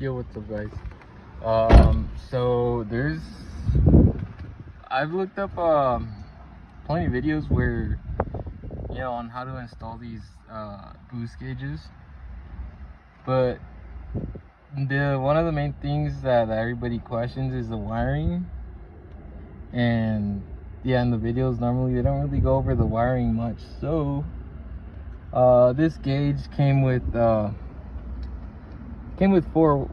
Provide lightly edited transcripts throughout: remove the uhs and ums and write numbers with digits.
Yo, what's up, guys? So I've looked up plenty of videos where, on how to install these boost gauges, but one of the main things that everybody questions is the wiring. And yeah, in the videos normally they don't really go over the wiring much. So this gauge came with four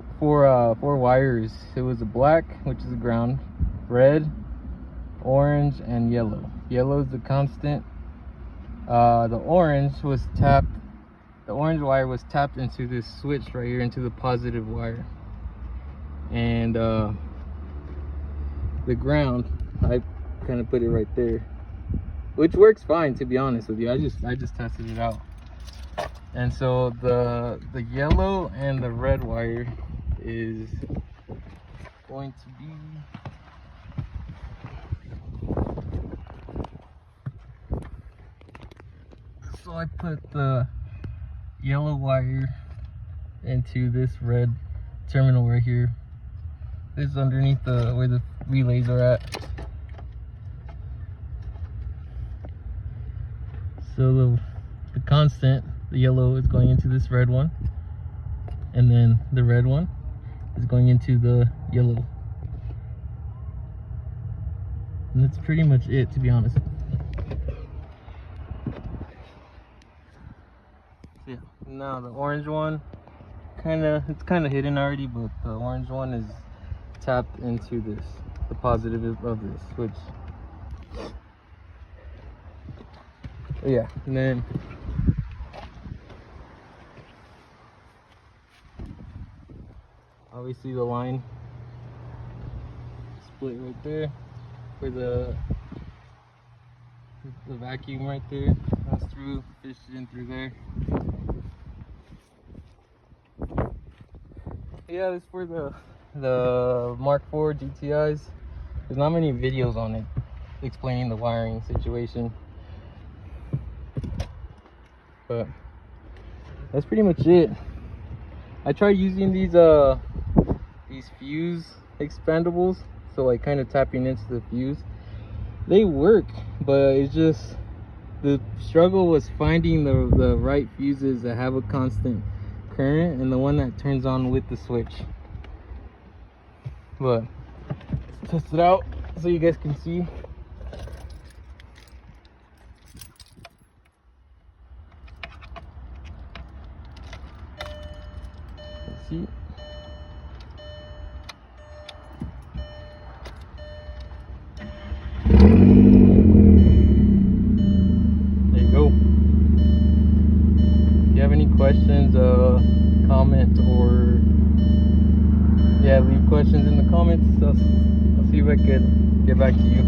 wires. It was a black, which is a ground, red, orange, and yellow. Yellow is the constant. The orange wire was tapped into this switch right here, into the positive wire, and the ground, I kind of put it right there, which works fine, to be honest with you. I just tested it out. And so the yellow and the red wire is going to be so I put the yellow wire into this red terminal right here. This is underneath where the relays are at. So the constant, the yellow, is going into this red one, and then the red one is going into the yellow. And that's pretty much it, to be honest. Yeah. Now the orange one, it's kind of hidden already, but the orange one is tapped into this, the positive of this switch. Yeah, and then obviously the line split right there for the vacuum right there. That's through, fished it in through there. Yeah, this is for the Mk4 GTIs. There's not many videos on it explaining the wiring situation, but that's pretty much it. I tried using these fuse expandables, so like kind of tapping into the fuse. They work, but it's just the struggle was finding the right fuses that have a constant current and the one that turns on with the switch. But let's test it out so you guys can see. Let's see. There you go. If you have any questions, comment, or leave questions in the comments. I'll see if I can get back to you.